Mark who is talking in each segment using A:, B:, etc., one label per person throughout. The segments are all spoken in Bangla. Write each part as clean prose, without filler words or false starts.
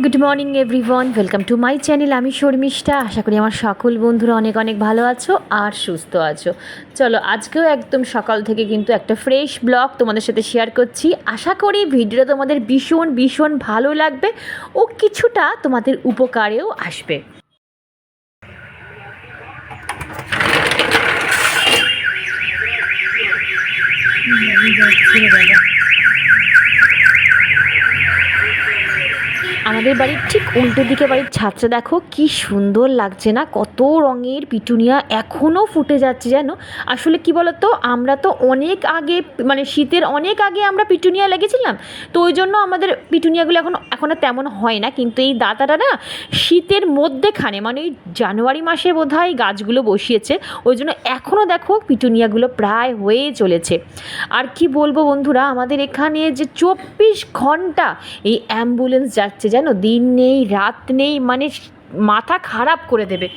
A: Good morning everyone, welcome to my channel. আমি শর্মিষ্ঠা। আশা করি আমার সকল বন্ধুরা অনেক অনেক ভালো আছো আর সুস্থ আছো। চলো, আজকেও একদম সকাল থেকে কিন্তু একটা ফ্রেশ ব্লগ তোমাদের সাথে শেয়ার করছি। আশা করি ভিডিওটা তোমাদের ভীষণ ভীষণ ভালো লাগবে ও কিছুটা তোমাদের উপকারেও আসবে। আমাদের বাড়ির ঠিক উল্টো দিকে বাড়ির ছাদটা দেখো কি সুন্দর লাগছে না? কত রঙের পিটুনিয়া এখনও ফুটে যাচ্ছে জানো। আসলে কি বলতো, আমরা তো অনেক আগে মানে শীতের অনেক আগে আমরা পিটুনিয়া লেগেছিলাম, তো ওই জন্য আমাদের পিটুনিয়াগুলো এখন আর তেমন হয় না। কিন্তু এই দাদাটা না শীতের মধ্যেখানে মানে ওই জানুয়ারি মাসে বোধহয় গাছগুলো বসিয়েছে, ওই জন্য এখনও দেখো পিটুনিয়াগুলো প্রায় হয়ে চলেছে। আর কি বলবো বন্ধুরা, আমাদের এখানে যে 24 ঘন্টা এই অ্যাম্বুলেন্স যাচ্ছে জানো, দিন নেই রাত নেই, মানে মাথা খারাপ করে দেবে।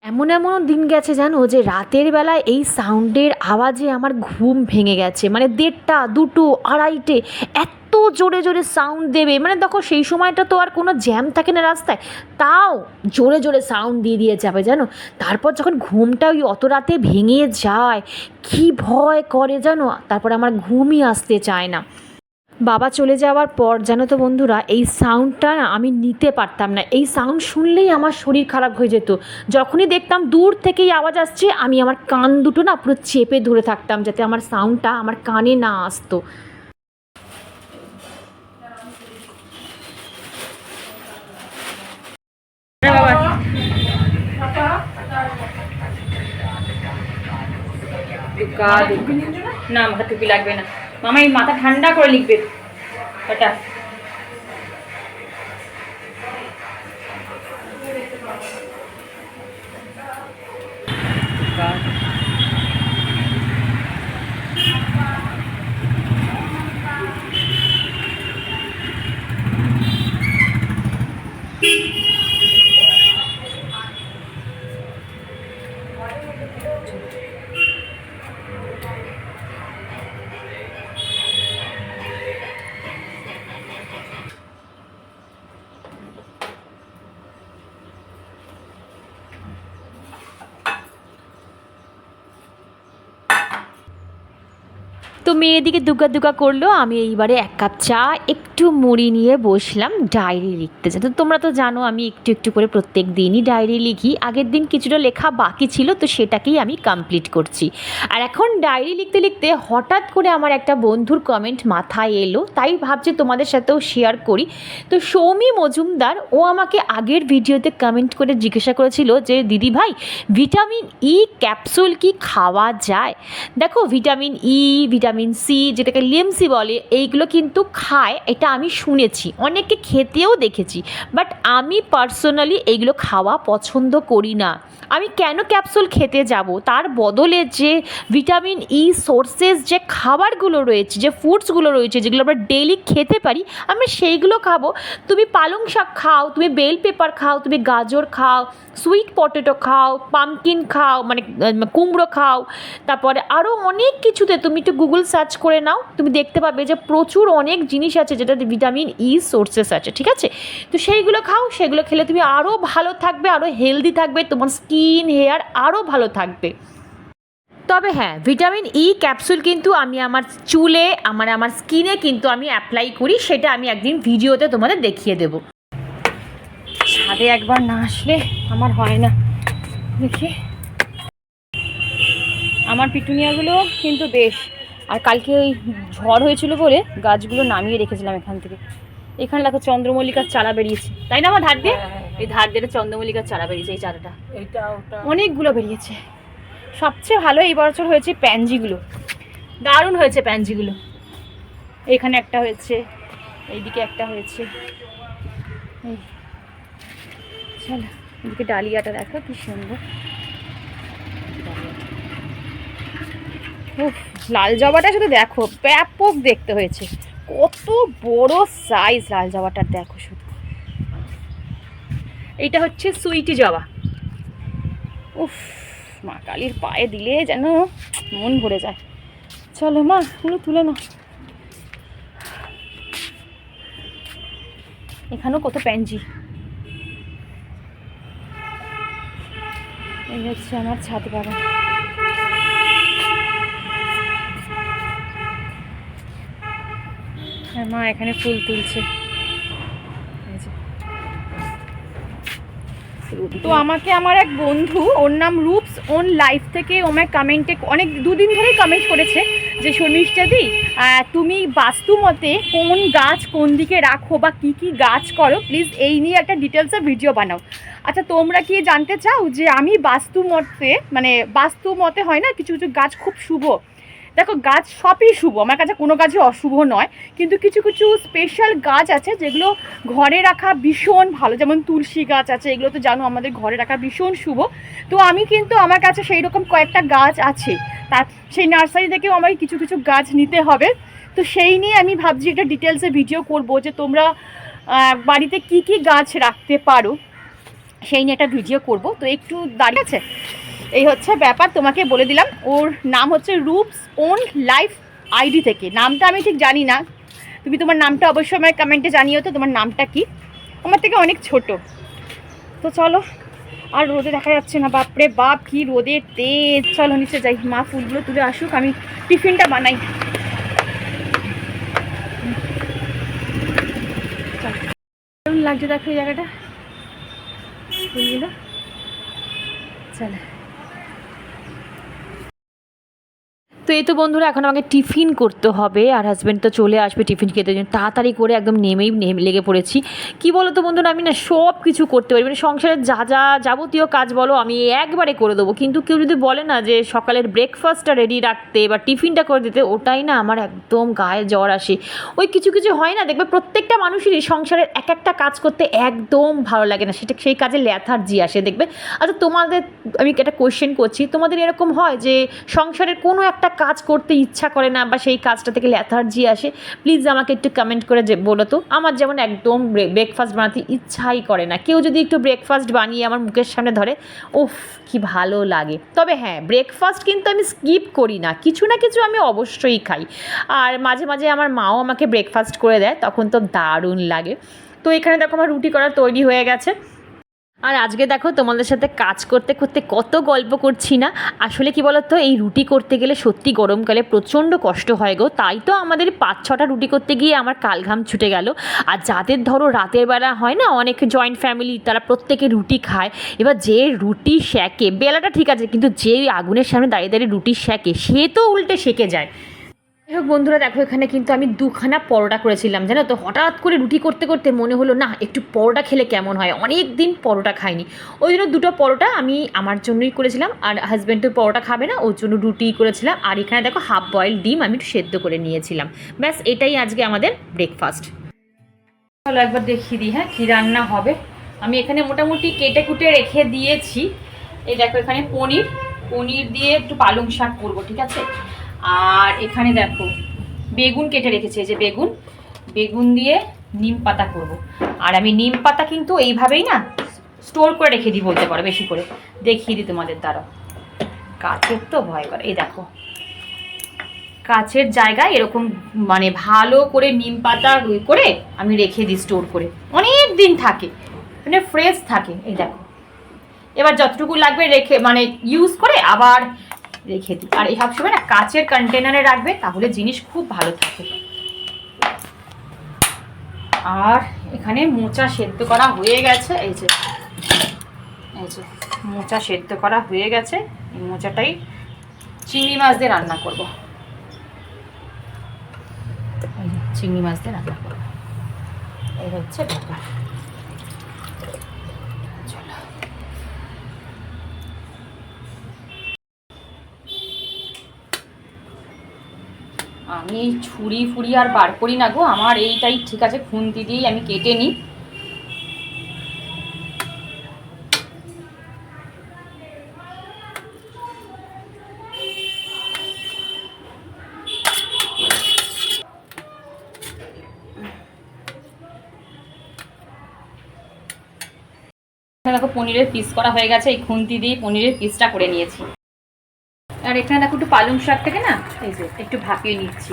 A: এমন এমন দিন গেছে জানো যে রাতের বেলায় এই সাউন্ডের আওয়াজে আমার ঘুম ভেঙে গেছে। মানে 1:30, 2, 2:30 এত জোরে জোরে সাউন্ড দেবে। মানে দেখো সেই সময়টা তো আর কোনো জ্যাম থাকে না রাস্তায়, তাও জোরে জোরে সাউন্ড দিয়ে দিয়ে যাবে জানো। তারপর যখন ঘুমটা ওই অত রাতে ভেঙে যায়, কি ভয় করে জানো। তারপর আমার ঘুমই আসতে চায় না। বাবা চলে যাওয়ার পর জানো তো বন্ধুরা, এই সাউন্ডটা না আমি নিতে পারতাম না। এই সাউন্ড শুনলেই আমার শরীর খারাপ হয়ে যেত। যখনই দেখতাম দূর থেকেই আওয়াজ আসছে, আমি আমার কান দুটো না পুরো চেপে ধরে থাকতাম যাতে আমার সাউন্ডটা আমার কানে না আসতো। না, মাথা টুপি লাগবে না মামা, এই মাথা ঠান্ডা করে লিখবে ওটা। তো মেয়ে এদিকে দুগা দুগা করলো, আমি এইবারে 1 কাপ চা একটু মুড়ি নিয়ে বসলাম ডায়েরি লিখতে। তো তোমরা তো জানো আমি একটু একটু করে প্রত্যেক দিনই ডায়েরি লিখি। আগের দিন কিছুটা লেখা বাকি ছিল, তো সেটাকেই আমি কমপ্লিট করছি। আর এখন ডায়েরি লিখতে লিখতে হঠাৎ করে আমার একটা বন্ধুর কমেন্ট মাথায় এলো, তাই ভাবছি তোমাদের সাথেও শেয়ার করি। তো সৌমি মজুমদার ও আমাকে আগের ভিডিওতে কমেন্ট করে জিজ্ঞাসা করেছিল যে দিদি ভাই, ভিটামিন ই ক্যাপসুল কি খাওয়া যায়? দেখো, ভিটামিন ই, ভিটামিন সি, যেটাকে লিমসি বলে, এইগুলো কিন্তু খায়, এটা আমি শুনেছি, অনেকে খেতেও দেখেছি। বাট আমি পার্সোনালি এইগুলো খাওয়া পছন্দ করি না। আমি কেন ক্যাপসুল খেতে যাব? তার বদলে যে ভিটামিন ই সোর্সেস যে খাবারগুলো রয়েছে, যে ফুডসগুলো রয়েছে, যেগুলো আমরা ডেইলি খেতে পারি, আমি সেইগুলো খাবো। তুমি পালং শাক খাও, তুমি বেল পেপার খাও, তুমি গাজর খাও, সুইট পটেটো খাও, পামকিন খাও, মানে কুমড়ো খাও, তারপরে আরও অনেক কিছুতে তুমি একটু গুগল সার্চ করে নাও, তুমি দেখতে পাবে যে প্রচুর অনেক জিনিস আছে যেটাতে ভিটামিন ই সোর্সেস আছে, ঠিক আছে? তো সেইগুলো খাও, সেগুলো খেলে তুমি আরও ভালো থাকবে, আরও হেলদি থাকবে, তোমার স্কিন হেয়ার আরও ভালো থাকবে। তবে হ্যাঁ, ভিটামিন ই ক্যাপসুল কিন্তু আমি আমার চুলে, আমার স্কিনে কিন্তু আমি অ্যাপ্লাই করি, সেটা আমি একদিন ভিডিওতে তোমাদের দেখিয়ে দেবো। ছাদে একবার না আসলে আমার হয় না। দেখি, আমার পিটুনিয়াগুলো কিন্তু বেশ, আর কালকে ওই ঝড় হয়েছিল বলে গাছগুলো নামিয়ে রেখেছিলাম এখান থেকে। এখানে দেখো চন্দ্রমল্লিকার চারা বেরিয়েছে, তাই না? আমার ধার দিয়ে, এই ধার দিয়ে চন্দ্রমল্লিকার চারা বেরিয়েছে, এই চারাটা অনেকগুলো বেরিয়েছে। সবচেয়ে ভালো এই বছর হয়েছে প্যানজিগুলো, দারুণ হয়েছে প্যানজিগুলো। এখানে একটা হয়েছে, এইদিকে একটা হয়েছে। চলো এদিকে ডালিয়াটা দেখো কি সুন্দর। লাল জবাটা শুধু দেখো, ব্যাপক দেখতে হয়েছে, কত বড় সাইজ লাল জবাটার, দেখো শুধু। এইটা হচ্ছে সুইটি জবা। উফ, মা কালীর পায়ে দিলে যেন মন ভরে যায়। চলো মা, তুলে নাও।
B: এখানেও কত প্যাঞ্জি। এই হচ্ছে আমার ছাদ বাগান। মা এখানে ফুল তুলছে। তো আমাকে আমার এক বন্ধু, ওর নাম রূপস ওন লাইফ থেকে, ও আমায় কমেন্টে অনেক দুদিন ধরেই কমেন্ট করেছে যে শর্মিষ্ঠাদি তুমি বাস্তু মতে কোন গাছ কোন দিকে রাখো বা কী কী গাছ করো, প্লিজ এই নিয়ে একটা ডিটেলসে ভিডিও বানাও। আচ্ছা, তোমরা কি জানতে চাও যে আমি বাস্তু মতে হয় না কিছু কিছু গাছ খুব শুভ। দেখো, গাছ সবই শুভ, আমার কাছে কোনো গাছই অশুভ নয়, কিন্তু কিছু কিছু স্পেশাল গাছ আছে যেগুলো ঘরে রাখা ভীষণ ভালো। যেমন তুলসী গাছ আছে, এগুলো তো জানো আমাদের ঘরে রাখা ভীষণ শুভ। তো আমি কিন্তু আমার কাছে সেই রকম কয়েকটা গাছ আছে, তার সেই নার্সারি থেকেও আমাকে কিছু কিছু গাছ নিতে হবে। তো সেই নিয়ে আমি ভাবছি একটা ডিটেলসে ভিডিও করব যে তোমরা বাড়িতে কি কি গাছ রাখতে পারো, সেই নিয়ে একটা ভিডিও করব। তো একটু দাঁড়িয়ে আছে, এই হচ্ছে ব্যাপার, তোমাকে বলে দিলাম। ওর নাম হচ্ছে রূপস ওন লাইফ আইডি থেকে। নামটা আমি ঠিক জানি না, তুমি তোমার নামটা অবশ্যই আমার কমেন্টে জানিও তো তোমার নামটা কি। আমার থেকে অনেক ছোট। তো চলো, আর রোদে দেখা যাচ্ছে না, বাপরে বাপ কি রোদের তেজ। চলো নিচে যাই, মা ফুলগুলো তুলে আসুক, আমি টিফিনটা বানাই। কেমন লাগছে দেখো এই জায়গাটা, ফুলগুলো। চলো,
A: তো এই তো বন্ধুরা, এখন আমাকে টিফিন করতে হবে, আর হাজব্যান্ড তো চলে আসবে টিফিন খেতে জন্য। তাড়াতাড়ি করে একদম নেমে লেগে পড়েছি। কি বলো তো বন্ধুরা, আমি না সব কিছু করতে পারি, মানে সংসারের যা যা যাবতীয় কাজ বলো আমি একবারে করে দেবো, কিন্তু কেউ যদি বলে না যে সকালের ব্রেকফাস্টটা রেডি রাখতে বা টিফিনটা করে দিতে, ওটাই না আমার একদম গায়ে জ্বর আসে। ওই কিছু কিছু হয় না, দেখবে প্রত্যেকটা মানুষেরই সংসারের এক একটা কাজ করতে একদম ভালো লাগে না, সেটা সেই কাজে ল্যাথার্জি আসে দেখবে। আচ্ছা তোমাদের আমি একটা কোয়েশ্চেন করছি, তোমাদের এরকম হয় যে সংসারের কোনো একটা কাজ করতে ইচ্ছা করে না বা সেই কাজটা থেকে ল্যাথার্জি আসে? প্লিজ আমাকে একটু কমেন্ট করে যে বলো তো। আমার যেমন একদম ব্রেকফাস্ট বানাতে ইচ্ছাই করে না, কেউ যদি একটু ব্রেকফাস্ট বানিয়ে আমার মুখের সামনে ধরে, উফ কি ভালো লাগে। তবে হ্যাঁ, ব্রেকফাস্ট কিন্তু আমি স্কিপ করি না, কিছু না কিছু আমি অবশ্যই খাই। আর মাঝে মাঝে আমার মাও আমাকে ব্রেকফাস্ট করে দেয়, তখন তো দারুণ লাগে। তো এখানে দেখো আমার রুটি করা তৈরি হয়ে গেছে। আর আজকে দেখো তোমাদের সাথে কাজ করতে করতে কত গল্প করছি না। আসলে কি বলতো, এই রুটি করতে গেলে সত্যি গরমকালে প্রচণ্ড কষ্ট হয় গো। তাই তো আমাদের 5-6টা রুটি করতে গিয়ে আমার কালঘাম ছুটে গেল। আর যাদের ধরো রাতের বেলা হয় না, অনেক জয়েন্ট ফ্যামিলি, তারা প্রত্যেকে রুটি খায়। এবার যে রুটি সেঁকে, বেলাটা ঠিক আছে, কিন্তু যে আগুনের সামনে দাঁড়িয়ে দাঁড়িয়ে রুটি সেঁকে, সে তো উল্টে সেঁকে যায়। যাই হোক বন্ধুরা, দেখো এখানে কিন্তু আমি 2খানা পরোটা করেছিলাম, জানো তো। হঠাৎ করে রুটি করতে করতে মনে হলো না একটু পরোটা খেলে কেমন হয়, অনেক দিন পরোটা খাইনি। ওই জন্য 2টো পরোটা আমি আমার জন্যই করেছিলাম, আর হাজব্যান্ড তো পরোটা খাবে না, ওর জন্য রুটিই করেছিলাম। আর এখানে দেখো হাফ বয়েল ডিম আমি একটু সেদ্ধ করে নিয়েছিলাম। ব্যাস এটাই আজকে আমাদের ব্রেকফাস্ট। চলো একবার দেখিয়ে দিই হ্যাঁ কী রান্না হবে। আমি এখানে মোটামুটি কেটে কুটে রেখে দিয়েছি। এই দেখো এখানে পনির দিয়ে একটু পালং শাক করবো, ঠিক আছে। আর এখানে দেখো বেগুন কেটে রেখেছি, এই যে বেগুন দিয়ে নিম পাতা করবো। আর আমি নিম পাতা কিন্তু এইভাবেই না স্টোর করে রেখে দিই বলতে পারো, বেশি করে দেখিয়ে দিই তোমাদের দ্বারা। কাচের তো ভয় করে, এই দেখো কাচের জায়গায় এরকম মানে ভালো করে নিম পাতা করে আমি রেখে দিই স্টোর করে, অনেক দিন থাকে, মানে ফ্রেশ থাকে। এই দেখো এবার যতটুকু লাগবে রেখে মানে ইউজ করে আবার রেখে দিই। আর এই সবসময় না কাচের কন্টেনারে রাখবে, তাহলে জিনিস খুব ভালো থাকে। আর এখানে মোচা সেদ্ধ করা হয়ে গেছে, এই যে মোচা সেদ্ধ করা হয়ে গেছে। এই মোচাটাই চিংড়ি মাছ দিয়ে রান্না করবো, চিংড়ি মাছ দিয়ে রান্না করবো, এই হচ্ছে ব্যাপার। চলো আমি ছুরি ফুরি আর বার করি না গো, আমার এইটাই ঠিক আছে, খুন্তি দিয়েই আমি কেটে নিই। দেখো পনিরের পিস করা হয়ে গেছে, এই খুন্তি দিয়ে পনিরের পিসটা করে নিয়েছি। আর এখানে দেখো একটু পালং শাকটাকে না এই যে একটু ভাপিয়ে নিচ্ছি,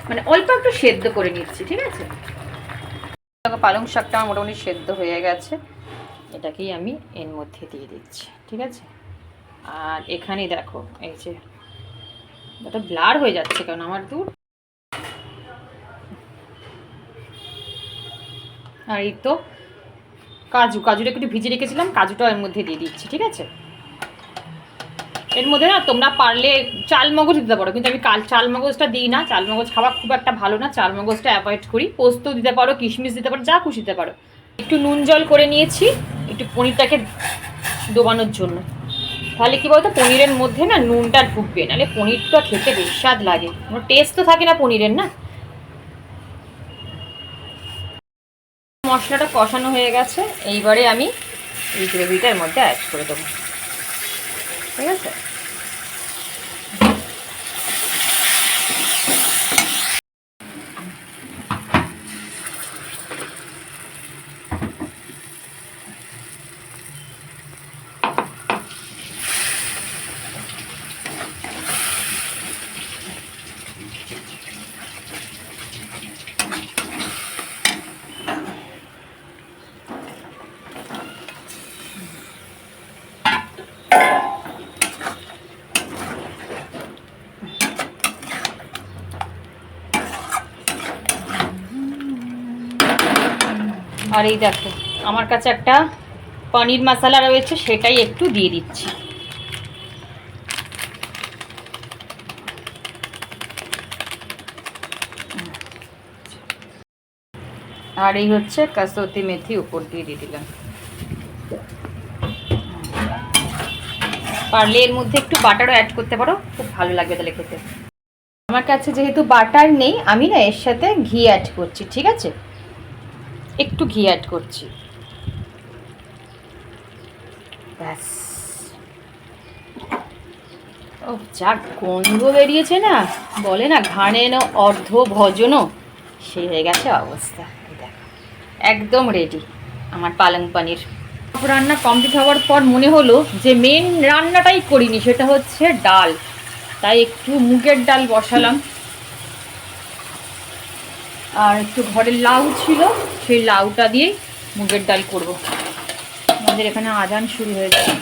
A: মানে অল্প একটু সেদ্ধ করে নিচ্ছি, ঠিক আছে। পালং শাকটা আমার মোটামুটি সেদ্ধ হয়ে গেছে, এটাকেই আমি এর মধ্যে দিয়ে দিচ্ছি, ঠিক আছে। আর এখানে দেখো এই যে এটা ব্লার হয়ে যাচ্ছে কারণ আমার দুধ। আর এই তো কাজুটা একটু ভিজে রেখেছিলাম, কাজুটা এর মধ্যে দিয়ে দিচ্ছি, ঠিক আছে। এর মধ্যে না তোমরা পারলে চাল মগজ দিতে পারো, কিন্তু আমি চাল মগজটা দিই না, চাল মগজ খাওয়া খুব একটা ভালো না, চাল মগজটা অ্যাভয়েড করি। পোস্ত দিতে পারো, কিশমিশ দিতে পারো, যা খুশি দিতে পারো। একটু নুন জল করে নিয়েছি একটু পনিরটাকে ডোবানোর জন্য, তাহলে কি বলতো পনিরের মধ্যে না নুনটা ঢুকবে, নাহলে পনিরটা খেতে বেশ স্বাদ লাগে, কোনো টেস্ট তো থাকে না পনিরের না। মশলাটা কষানো হয়ে গেছে, এইবারে আমি এই গ্রেভিটার মধ্যে অ্যাড করে দেবো, ঠিক আছে। আর এই দেখো আমার কাছে একটা পনির মশলা রয়েছে, সেটাই একটু দিয়ে দিচ্ছি। আর এই হচ্ছে কাসুরি মেথি উপর দিয়ে দিলাম। পারলে এর মধ্যে একটু বাটারও অ্যাড করতে পারো, খুব ভালো লাগবে তাহলে খেতে। আমার কাছে যেহেতু বাটার নেই, আমি না এর সাথে ঘি অ্যাড করছি, ঠিক আছে। একটু ঘি অ্যাড করছি, ব্যাস। ও যা গন্ধ বেরিয়েছে না, বলে না ঘাড়ে না অর্ধ ভজনও, সেই হয়ে গেছে অবস্থা। দেখো একদম রেডি আমার পালং পনির। রান্না কমপ্লিট হওয়ার পর মনে হলো যে মেন রান্নাটাই করিনি, সেটা হচ্ছে ডাল, তাই একটু মুগের ডাল বসালাম। আর একটু ঘরের লাউ ছিল, সেই লাউটা দিয়েই মুগের ডাল করব। আমাদের এখানে আজান শুরু হয়ে গেছে,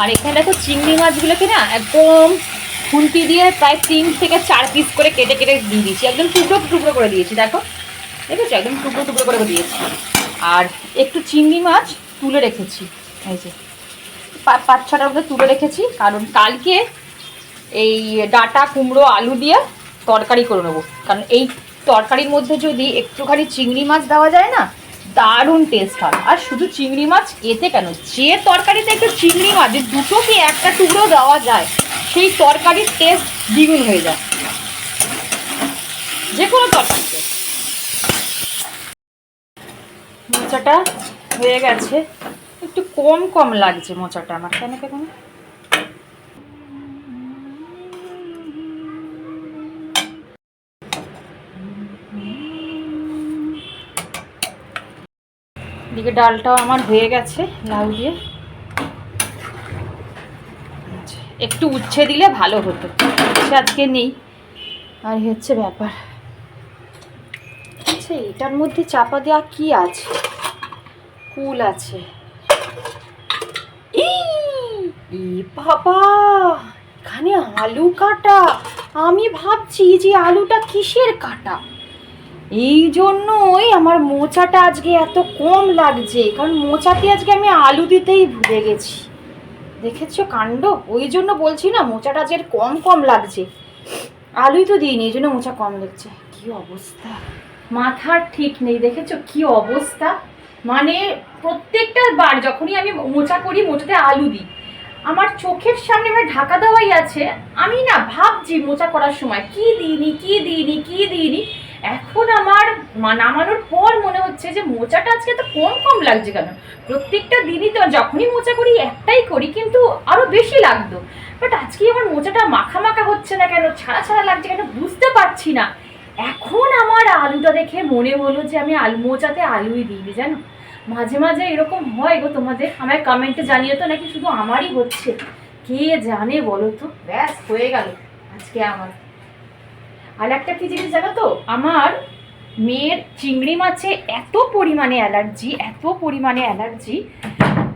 A: আর এখানে দেখো চিংড়ি মাছগুলোকে না একদম খুন্তি দিয়ে প্রায় 3 থেকে 4 পিস করে কেটে কেটে দিয়ে দিয়েছি, একদম টুকরো টুকরো করে দিয়েছি। দেখো দেখেছো একদম টুকরো টুকরো করে দিয়েছি। আর একটু চিংড়ি মাছ তুলে রেখেছি, এই যে 5-6টার মধ্যে তুলে রেখেছি, কারণ কালকে এই ডাঁটা কুমড়ো আলু দিয়ে তরকারি করে নেবো। কারণ এই তরকারির মধ্যে যদি একটুখানি চিংড়ি মাছ দেওয়া যায় না, দারুণ টেস্ট হয়। আর শুধু চিংড়ি মাছ এতে কেন, যে তরকারিতে একটু চিংড়ি মাছ দুটো কি একটা টুকরো দেওয়া যায়, সেই তরকারির টেস্ট দ্বিগুণ হয়ে যায় যে কোনো তরকারিতে। মোচাটা হয়ে গেছে, একটু কম কম লাগছে মোচাটা আমার, কেন কেন এদিকে ডালটাও আমার হয়ে গেছে লাউ দিয়ে। একটু উচ্ছে দিলে ভালো হতো, উচ্ছে আজকে নেই, আর হচ্ছে ব্যাপার। আচ্ছা এটার মধ্যে চাপা দেওয়া কি আছে, কুল আছে। এই বাবা এখানে আলু কাটা, আমি ভাবছি যে আলুটা কিসের কাটা, এই জন্যই আমার মোচাটা আজকে এত কম লাগছে, কারণ মোচাতে আজকে আমি আলু দিতেই ভুলে গেছি। দেখেছো কাণ্ড, ওই জন্য বলছি না মোচাটা আজকে কম কম লাগছে, আলুই তো দিইনি, এই জন্য মোচা কম লাগছে। কি অবস্থা, মাথার ঠিক নেই, দেখেছো কি অবস্থা। মানে প্রত্যেকটা বার যখনই আমি মোচা করি, মোচাতে আলু দিই, আমার চোখের সামনে মানে ঢাকা দেওয়াই আছে। আমি না ভাবছি মোচা করার সময় কি দিইনি কি দিইনি কি দিইনি, এখন আমার নামানোর পর মনে হচ্ছে যে মোচাটা আজকে তো কম কম লাগছে কেন। প্রত্যেকটা দিনই তো যখনই মোচা করি একটাই করি, কিন্তু আরো বেশি লাগতো, বাট আজকে আমার মোচাটা মাখা মাখা হচ্ছে না কেন, ছাড়া ছাড়া লাগছে কেন বুঝতে পারছি না।
B: এখন আমার আলুটা দেখে মনে হলো যে আমি মোচাতে আলুই দিই, জানো। মাঝে মাঝে এরকম হয় গো তোমাদের, আমায় কমেন্টে জানিয়ে তো, নাকি শুধু আমারই হচ্ছে, কে জানে বলো তো। ব্যাস হয়ে গেল আজকে আমার। আর একটা কি জিনিস জানো তো, আমার মেয়ের চিংড়ি মাছে এত পরিমাণে অ্যালার্জি,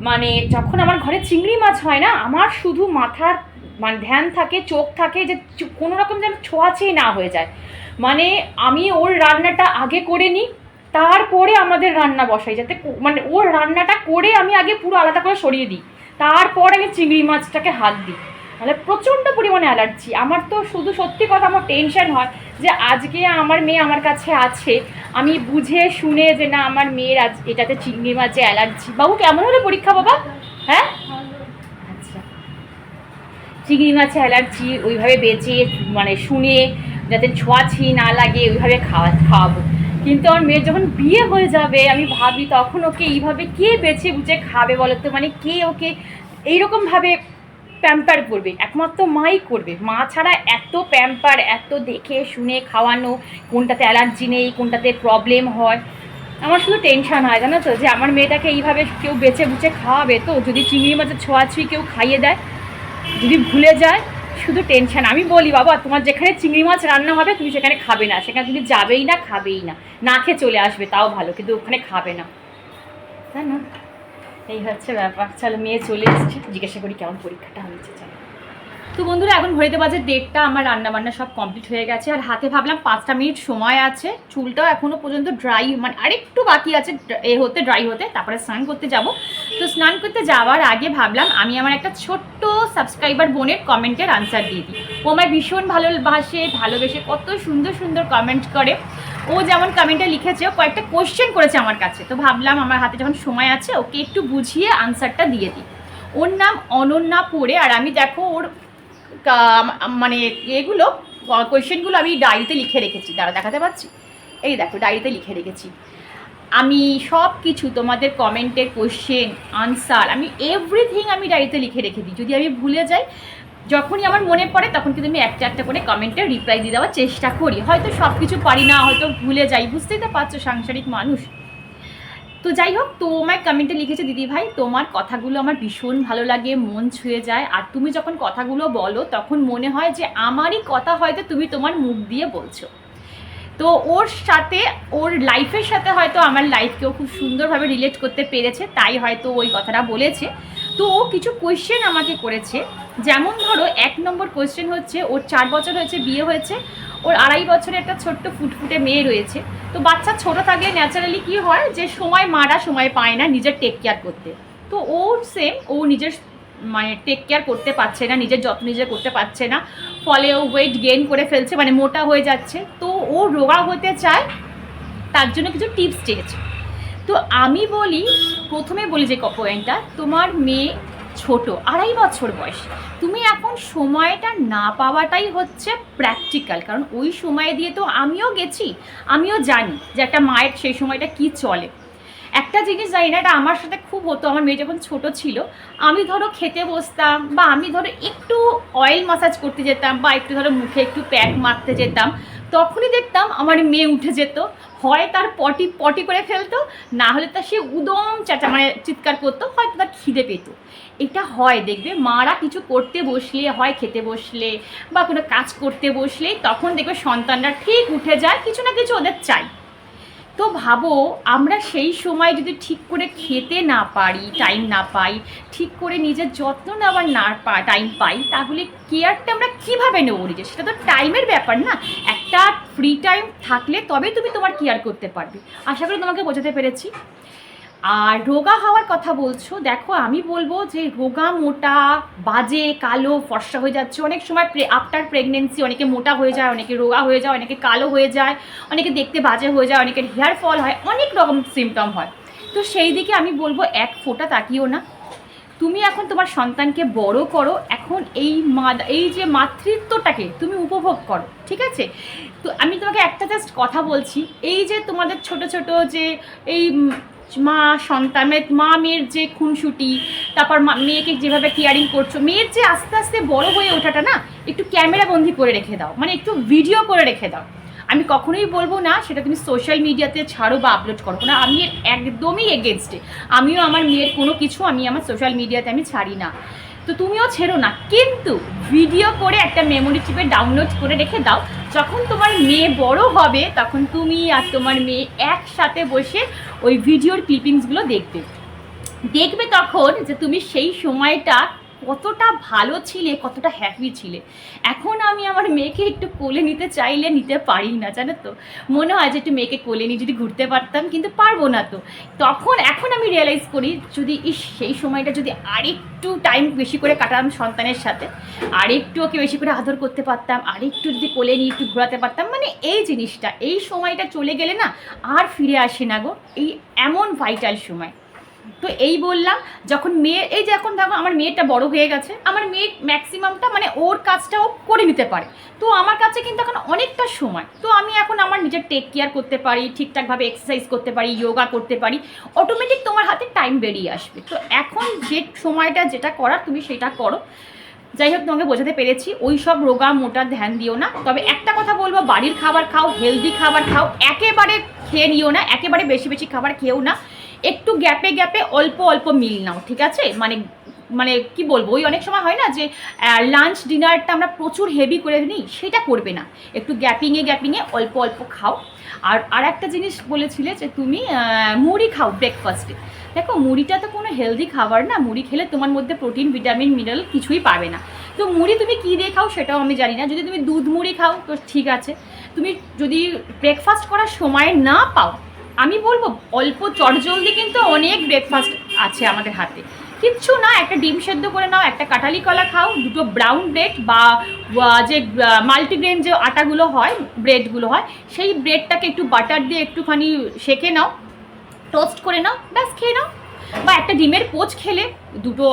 B: মানে যখন আমার ঘরে চিংড়ি মাছ হয় না, আমার শুধু মাথার মানে ধ্যান থাকে, চোখ থাকে যে কোনো রকম যেন ছোঁয়াছেই না হয়ে যায়। মানে আমি ওর রান্নাটা আগে করে নিই, তারপরে আমাদের রান্না বসাই, যাতে মানে ওর রান্নাটা করে আমি আগে পুরো আলাদা করে সরিয়ে দিই, তারপর আমি চিংড়ি মাছটাকে হাত দিই। তাহলে প্রচণ্ড পরিমাণে অ্যালার্জি আমার। তো শুধু সত্যি কথা আমার টেনশন হয় যে আজকে আমার মেয়ে আমার কাছে আছে, আমি বুঝে শুনে যে না আমার মেয়ের আজ এটাতে চিংড়ি মাছে অ্যালার্জি। বাবু কেমন হলো পরীক্ষা বাবা? হ্যাঁ, আচ্ছা, চিংড়ি মাছে অ্যালার্জি, ওইভাবে বেঁচে মানে শুনে যাতে ছোঁয়াছি না লাগে ওইভাবে খাওয়াবো। কিন্তু আমার মেয়ের যখন বিয়ে হয়ে যাবে আমি ভাবি তখন ওকে এইভাবে কে বেছে বুঝে খাবে বলো তো, মানে কে ওকে এইরকমভাবে প্যাম্পার করবে? একমাত্র মাই করবে। মা ছাড়া এত প্যাম্পার, এত দেখে শুনে খাওয়ানো, কোনটাতে অ্যালার্জি নেই, কোনটাতে প্রবলেম হয়, আমার শুধু টেনশন হয় জানো তো, যে আমার মেয়েটাকে এইভাবে কেউ বেছে বুঝে খাওয়াবে তো, যদি চিংড়ি মাছের ছোঁয়াছুঁই কেউ খাইয়ে দেয়, যদি ভুলে যায়, শুধু টেনশন। আমি বলি বাবা তোমার যেখানে চিংড়ি মাছ রান্না হবে তুমি সেখানে খাবে না, সেখানে তুমি যাবেই না, খাবেই না, না খেয়ে চলে আসবে তাও ভালো, কিন্তু ওখানে খাবে না, তাই না? এই হচ্ছে ব্যাপার। চলো মেয়ে চলে এসছে, জিজ্ঞাসা করি কেমন পরীক্ষাটা হয়েছে। চলো। তো বন্ধুরা এখন ঘড়িতে বাজে 1:30, আমার রান্নাবান্না সব কমপ্লিট হয়ে গেছে, আর হাতে ভাবলাম 5টা মিনিট সময় আছে, চুলটাও এখনও পর্যন্ত ড্রাই মানে আরেকটু বাকি আছে ড্রাই হতে, তারপরে স্নান করতে যাব। তো স্নান করতে যাওয়ার আগে ভাবলাম আমি আমার একটা ছোট্ট সাবস্ক্রাইবার বোনের কমেন্টের আনসার দিয়ে দিই। ও আমায় ভীষণ ভালোবেসে কত সুন্দর সুন্দর কমেন্ট করে। ও যেমন কমেন্টে লিখেছে, ও কয়েকটা কোয়েশ্চেন করেছে আমার কাছে, তো ভাবলাম আমার হাতে যখন সময় আছে ওকে একটু বুঝিয়ে আনসারটা দিয়ে দিই। ওর নাম অনন্যা পড়ে, আর আমি দেখো ওর মানে এগুলো কোয়েশ্চেনগুলো আমি ডায়েরিতে লিখে রেখেছি, দাঁড়া দেখাতে পাচ্ছি, এই দেখো ডায়েরিতে লিখে রেখেছি। আমি সব কিছু তোমাদের কমেন্টের কোয়েশ্চেন আনসার আমি এভরিথিং আমি ডায়েরিতে লিখে রেখে দিই। যদি আমি ভুলে যাই, যখনই আমার মনে পড়ে তখন কিন্তু আমি একটা একটা করে কমেন্টের রিপ্লাই দিয়ে দেওয়ার চেষ্টা করি। হয়তো সব কিছু পারি না, হয়তো ভুলে যাই, বুঝতেই তো পারছো সাংসারিক মানুষ। তো যাই হোক, তো আমায় কমেন্টে লিখেছে, দিদি ভাই তোমার কথাগুলো আমার ভীষণ ভালো লাগে, মন ছুঁয়ে যায়, আর তুমি যখন কথাগুলো বলো তখন মনে হয় যে আমারই কথা হয়তো তুমি তোমার মুখ দিয়ে বলছো। তো ওর সাথে, ওর লাইফের সাথে হয়তো আমার লাইফকেও খুব সুন্দরভাবে রিলেট করতে পেরেছে, তাই হয়তো ওই কথাটা বলেছে। তো ও কিছু কোয়েশ্চেন আমাকে করেছে, যেমন ধরো 1 নম্বর কোয়েশ্চেন হচ্ছে, ওর 4 বছর হয়েছে বিয়ে হয়েছে, ওর 2.5 বছরের একটা ছোট্ট ফুটফুটে মেয়ে রয়েছে। তো বাচ্চা ছোটো থাকলে ন্যাচারালি কী হয় যে মারা সময় পায় না নিজের টেক কেয়ার করতে। তো ও সেম, ও নিজের মানে টেক কেয়ার করতে পারছে না, নিজের যত্ন নিজে করতে পারছে না, ফলে ও ওয়েট গেইন করে ফেলছে, মানে মোটা হয়ে যাচ্ছে। তো ও রোগা হতে চায়, তার জন্য কিছু টিপস চেয়েছে। তো আমি বলি, প্রথমে বলি যে পয়েন্টটা, তোমার মেয়ে ছোট, 2.5 বছর বয়স, তুমি এখন সময়টা না পাওয়াটাই হচ্ছে প্র্যাকটিক্যাল, কারণ ওই সময় দিয়ে তো আমিও গেছি, আমিও জানি যে একটা মায়ের সেই সময়টা কি চলে। একটা জিনিস জানি না, এটা আমার সাথে খুব হতো, আমার মেয়ে যখন ছোট ছিল, আমি ধরো খেতে বসতাম, বা আমি ধরো একটু অয়েল মাসাজ করতে যেতাম, বা একটু ধরো মুখে একটু প্যাক মারতে যেতাম, তখনই দেখতাম আমার মেয়ে উঠে যেত, হয় তার পটি করে ফেলতো, না হলে তার সে উদম মানে চিৎকার করতো, হয়তো তার খিদে পেত। এটা হয়, দেখবে মারা কিছু করতে বসলে, হয় খেতে বসলে বা কোনো কাজ করতে বসলে, তখন দেখবে সন্তানরা ঠিক উঠে যায়, কিছু না কিছু ওদের চাই। তো ভাবো আমরা সেই সময় যদি ঠিক করে খেতে না পারি, টাইম না পাই, ঠিক করে নিজের যত্ন নেওয়ার না টাইম পাই, তাহলে কেয়ারটা আমরা কীভাবে নেবো নিজে? সেটা তো টাইমের ব্যাপার না, একটা ফ্রি টাইম থাকলে তবে তুমি তোমার কেয়ার করতে পারবে। আশা করি তোমাকে বোঝাতে পেরেছি। আর রোগা হওয়ার কথা বলছো, দেখো আমি বলবো যে রোগা, মোটা, বাজে, কালো, ফর্সা হয়ে যাচ্ছে, অনেক সময় আফটার প্রেগনেন্সি অনেকে মোটা হয়ে যায়, অনেকে রোগা হয়ে যায়, অনেকে কালো হয়ে যায়, অনেকে দেখতে বাজে হয়ে যায়, অনেকের হেয়ার ফল হয়, অনেক রকম সিমটম হয়। তো সেই দিকে আমি বলবো এক ফোঁটা তাকিও না, তুমি এখন তোমার সন্তানকে বড় করো, এখন এই যে মাতৃত্বটাকে তুমি উপভোগ করো, ঠিক আছে? তো আমি তোমাকে একটা জাস্ট কথা বলছি, এই যে তোমাদের ছোট ছোট যে এই মা সন্তান, মা মেয়ের যে খুনসুটি, তারপর মেয়েকে যেভাবে কেয়ারিং করছো, মেয়ের যে আস্তে আস্তে বড় হয়ে ওঠাটা না, একটু ক্যামেরা বন্দি করে রেখে দাও, মানে একটু ভিডিও করে রেখে দাও। আমি কখনোই বলবো না সেটা তুমি সোশ্যাল মিডিয়াতে ছাড়ো বা আপলোড করো না, আমি এর একদমই এগেনস্টে। আমিও আমার মেয়ের কোনো কিছু আমি আমার সোশ্যাল মিডিয়াতে আমি ছাড়ি না, তো তুমিও ছেড়ো না, কিন্তু ভিডিও করে একটা মেমোরি চিপে ডাউনলোড করে রেখে দাও। যখন তোমার মেয়ে বড় হবে তখন তুমি আর তোমার মেয়ে একসাথে বসে ওই ভিডিওর ক্লিপিংসগুলো দেখবে, দেখবে তখন যে তুমি সেই সময়টা কতটা ভালো ছিলে, কতটা হ্যাপি ছিলে। এখন আমি আমার মেয়েকে একটু কোলে নিতে চাইলে নিতে পারি না, জানো তো, মনে হয় যে একটু মেয়েকে কোলে নিয়ে যদি ঘুরতে পারতাম, কিন্তু পারবো না। তো তখন এখন আমি রিয়েলাইজ করি যদি সেই সময়টা যদি আরেকটু টাইম বেশি করে কাটাতাম সন্তানের সাথে, আরেকটু ওকে বেশি করে আদর করতে পারতাম, আরেকটু যদি কোলে নিয়ে একটু ঘোরাতে পারতাম, মানে এই জিনিসটা, এই সময়টা চলে গেলে না আর ফিরে আসে না গো, এই এমন ভাইটাল সময়। তো এই বললাম, যখন মেয়ে, এই যে এখন দেখো আমার মেয়েটা বড় হয়ে গেছে, আমার মেয়ে ম্যাক্সিমামটা মানে ওর কাজটা ও করে নিতে পারে, তো আমার কাছে কিন্তু এখন অনেকটা সময়, তো আমি এখন আমার নিজের টেক কেয়ার করতে পারি, ঠিকঠাকভাবে এক্সারসাইজ করতে পারি, যোগা করতে পারি, অটোমেটিক তোমার হাতে টাইম বেরিয়ে আসবে। তো এখন যে সময়টা যেটা করার তুমি সেটা করো। যাই হোক, তোমাকে বোঝাতে পেরেছি, ওই সব রোগা মোটার ধ্যান দিও না। তবে একটা কথা বলবো, বাড়ির খাবার খাও, হেলদি খাবার খাও, একেবারে খেয়ে নিও না, একেবারে বেশি বেশি খাবার খেয়েও না, একটু গ্যাপে গ্যাপে অল্প অল্প মিল নাও, ঠিক আছে? মানে মানে কি বলবো, ওই অনেক সময় হয় না যে লাঞ্চ ডিনারটা আমরা প্রচুর হেভি করে নিই, সেটা করবে না, একটু গ্যাপিংয়ে অল্প অল্প খাও। আর একটা জিনিস বলেছিলে যে তুমি মুড়ি খাও ব্রেকফাস্টে। দেখো, মুড়িটা তো কোনো হেলদি খাবার না, মুড়ি খেলে তোমার মধ্যে প্রোটিন, ভিটামিন, মিনারেল কিছুই পাবে না। তো মুড়ি তুমি কী দিয়ে খাও সেটাও আমি জানি না, যদি তুমি দুধ মুড়ি খাও তো ঠিক আছে। তুমি যদি ব্রেকফাস্ট করার সময় না পাও, আমি বলবো অল্প চটজলদি কিন্তু অনেক ব্রেকফাস্ট আছে আমাদের হাতে, কিচ্ছু না, একটা ডিম সেদ্ধ করে নাও, একটা কাঁঠালি কলা খাও, দুটো ব্রাউন ব্রেড বা যে মাল্টিগ্রেন যে আটাগুলো হয়, ব্রেডগুলো হয়, সেই ব্রেডটাকে একটু বাটার দিয়ে একটুখানি সেঁকে নাও, টোস্ট করে নাও, ব্যাস খেয়ে নাও। বা একটা ডিমের পোচ খেলে, দুটো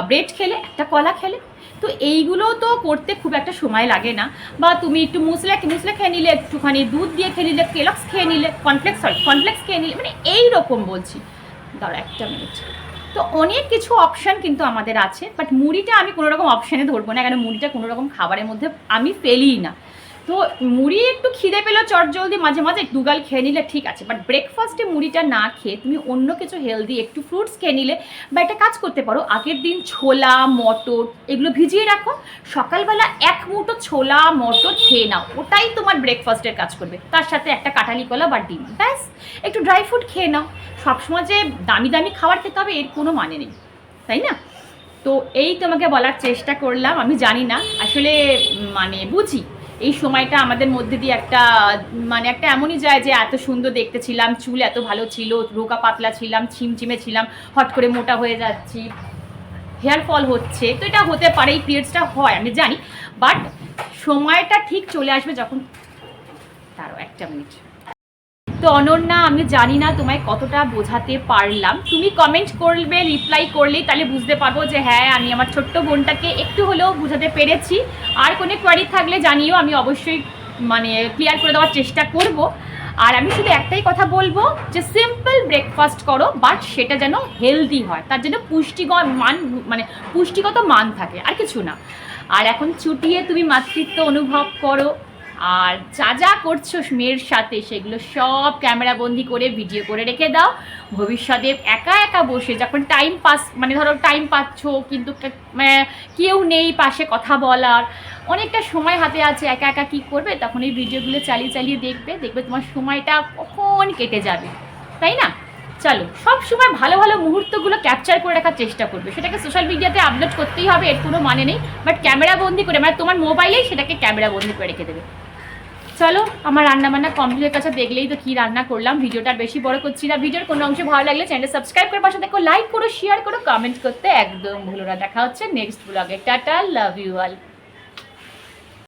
B: ব্রেড খেলে, একটা কলা খেলে, তো এইগুলো তো করতে খুব একটা সময় লাগে না। বা তুমি একটু মুসলা খেয়ে নিলে, একটুখানি দুধ দিয়ে খেয়ে নিলে, কেলক্স খেয়ে নিলে, কর্নফ্লেক্স খেয়ে নিলে, মানে এই রকম বলছি। দাঁড়া একটা মিনিট। তো অনেক কিছু অপশান কিন্তু আমাদের আছে, বাট মুড়িটা আমি কোনো রকম অপশানে ধরবো না, কারণ মুড়িটা কোনো রকম খাবারের মধ্যে আমি ফেলিই না। তো মুড়ি একটু খিদে পেলো চটজলদি মাঝে মাঝে দুগাল খেয়ে নিলে ঠিক আছে, বাট ব্রেকফাস্টে মুড়িটা না খেয়ে তুমি অন্য কিছু হেলদি, একটু ফ্রুটস খেয়ে নিলে, বা একটা কাজ করতে পারো, আগের দিন ছোলা মটর এগুলো ভিজিয়ে রাখো, সকালবেলা এক মুঠো ছোলা মটর খেয়ে নাও, ওটাই তোমার ব্রেকফাস্টের কাজ করবে, তার সাথে একটা কাঁঠালি কলা বা ডিম, ব্যাস। একটু ড্রাই ফ্রুট খেয়ে নাও। সবসময় যে দামি দামি খাবার খেতে হবে এর কোনো মানে নেই, তাই না? তো এই তোমাকে বলার চেষ্টা করলাম। আমি জানি না আসলে, মানে বুঝি এই সময়টা আমাদের মধ্যে দিয়ে একটা মানে একটা এমনই যায় যে এত সুন্দর দেখতে ছিলাম, চুল এত ভালো ছিল, রোগা পাতলা ছিলাম, ছিমছিমে ছিলাম, হট করে মোটা হয়ে যাচ্ছি, হেয়ার ফল হচ্ছে। তো এটা হতে পারে, এই পিরিয়ডসটা হয় আমি জানি, বাট সময়টা ঠিক চলে আসবে যখন, তারও একটা মিনিট। তো অনন্যা, আমি জানি না তোমায় কতটা বোঝাতে পারলাম, তুমি কমেন্ট করবে, রিপ্লাই করলেই তাহলে বুঝতে পারবো যে হ্যাঁ আমি আমার ছোট্ট বোনটাকে একটু হলেও বোঝাতে পেরেছি। আর কোনো কোয়ারি থাকলে জানিও, আমি অবশ্যই মানে ক্লিয়ার করে দেওয়ার চেষ্টা করব। আর আমি শুধু একটাই কথা বলবো যে সিম্পল ব্রেকফাস্ট করো, বাট সেটা যেন হেলদি হয়, তার জন্য পুষ্টিগত মান থাকে, আর কিছু না। আর এখন ছুটিয়ে তুমি মাতৃত্ব অনুভব করো, আর যা যা করছো মেয়ের সাথে সেগুলো সব ক্যামেরা বন্দি করে ভিডিও করে রেখে দাও। ভবিষ্যতে একা একা বসে যখন টাইম পাস, মানে ধরো টাইম পাচ্ছ কিন্তু কেউ নেই পাশে কথা বলার, অনেকটা সময় হাতে আছে, একা একা কী করবে, তখন এই ভিডিওগুলো চালিয়ে চালিয়ে দেখবে তোমার সময়টা কখন কেটে যাবে, তাই না? চলো, সব সময় ভালো ভালো মুহূর্তগুলো ক্যাপচার করে রাখার চেষ্টা করবে, সেটাকে সোশ্যাল মিডিয়াতে আপলোড করতেই হবে এর কোনো মানে নেই, বাট ক্যামেরা বন্দি করে, মানে তোমার মোবাইলেই সেটাকে ক্যামেরা বন্দি করে রেখে দেবে। চলো, আমার রান্নাবান্না কমপ্লিটের কাছে দেখলেই তো কী রান্না করলাম। ভিডিওটা আর বেশি বড় করছি না, ভিডিওর কোনো অংশ ভালো লাগলে চ্যানেলটা সাবস্ক্রাইব করে পাশে দেখো, লাইক করো, শেয়ার করো, কমেন্ট করতে একদম ভুলো না। দেখা হচ্ছে নেক্সট ব্লগে। Tata, love you all.